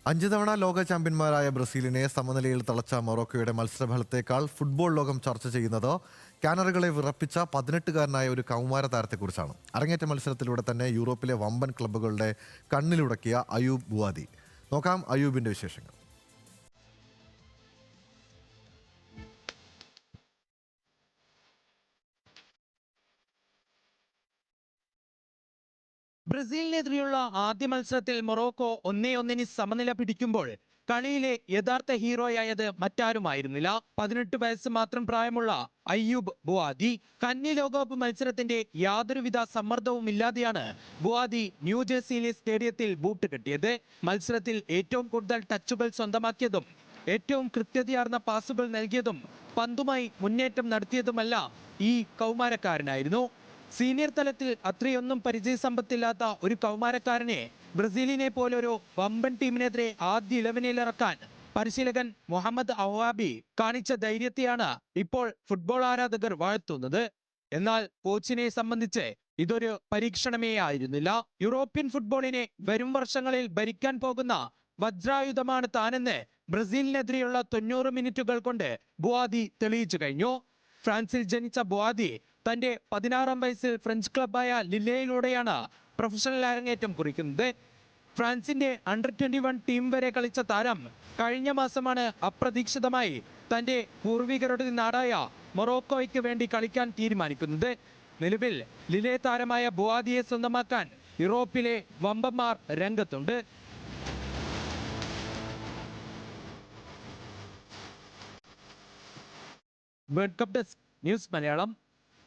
5 തവണ ലോക ചാമ്പ്യന്മാരായ ബ്രസീലിനെ സമനിലയിൽ തളച്ച മൊറോക്കോയുടെ മത്സരഫലത്തേക്കാൾ ഫുട്ബോൾ ലോകം ചർച്ച ചെയ്യുന്നത് കാനറുകളെ വിറപ്പിച്ച 18-കാരനായ ഒരു കൗമാര താരത്തെക്കുറിച്ചാണ്. അരങ്ങേറ്റ മത്സരത്തിലൂടെ തന്നെ യൂറോപ്പിലെ വമ്പൻ ക്ലബ്ബുകളുടെ കണ്ണിലുടക്കിയ അയൂബ് ബുവാദി. നോക്കാം അയൂബിന്റെ വിശേഷങ്ങൾ. ബ്രസീലിനെതിരെയുള്ള ആദ്യ മത്സരത്തിൽ മൊറോക്കോ 1-1 സമനില പിടിക്കുമ്പോൾ കളിയിലെ യഥാർത്ഥ ഹീറോയായത് മറ്റാരുമായിരുന്നില്ല. 18 വയസ്സ് മാത്രം പ്രായമുള്ള അയ്യൂബ് ബുവാദി. കന്നി ലോകകപ്പ് മത്സരത്തിന്റെ യാതൊരുവിധ സമ്മർദ്ദവും ഇല്ലാതെയാണ് ബുവാദി ന്യൂജേഴ്സിയിലെ സ്റ്റേഡിയത്തിൽ ബൂട്ട് കെട്ടിയത്. മത്സരത്തിൽ ഏറ്റവും കൂടുതൽ ടച്ചുകൾ സ്വന്തമാക്കിയതും ഏറ്റവും കൃത്യതയാർന്ന പാസുകൾ നൽകിയതും പന്തുമായി മുന്നേറ്റം നടത്തിയതുമെല്ലാം ഈ കൗമാരക്കാരനായിരുന്നു. സീനിയർ തലത്തിൽ അത്രയൊന്നും പരിചയസമ്പത്തില്ലാത്ത ഒരു കൗമാരക്കാരനെ ബ്രസീലിനെ പോലൊരു വമ്പൻ ടീമിനെതിരെ ആദ്യ 11-ൽ ഇറക്കാൻ പരിശീലകൻ മുഹമ്മദ് ഔവാബി കാണിച്ച ധൈര്യത്തെയാണ് ഇപ്പോൾ ഫുട്ബോൾ ആരാധകർ വാഴ്ത്തുന്നത്. എന്നാൽ കോച്ചിനെ സംബന്ധിച്ച് ഇതൊരു പരീക്ഷണമേ ആയിരുന്നില്ല. യൂറോപ്യൻ ഫുട്ബോളിനെ വരും വർഷങ്ങളിൽ ഭരിക്കാൻ പോകുന്ന വജ്രായുധമാണ് താനെന്ന് ബ്രസീലിനെതിരെയുള്ള 90 മിനിറ്റുകൾ കൊണ്ട് ബുവാദി തെളിയിച്ചു കഴിഞ്ഞു. ഫ്രാൻസിൽ ജനിച്ച ബുവാദി തന്റെ 16-ാം വയസ്സിൽ ഫ്രഞ്ച് ക്ലബായ ലില്ലയിലൂടെയാണ് പ്രൊഫഷണൽ അരങ്ങേറ്റം കുറിക്കുന്നത്. ഫ്രാൻസിന്റെ അണ്ടർ 21 ടീം വരെ കളിച്ച താരം കഴിഞ്ഞ മാസമാണ് അപ്രതീക്ഷിതമായി തന്റെ പൂർവികരുടെ നാടായ മൊറോക്കോയ്ക്ക് വേണ്ടി കളിക്കാൻ തീരുമാനിക്കുന്നത്. നിലവിൽ ലിലെ താരമായ ബുവാദിയെ സ്വന്തമാക്കാൻ യൂറോപ്പിലെ വമ്പന്മാർ രംഗത്തുണ്ട്. World cup desk news Malayalam.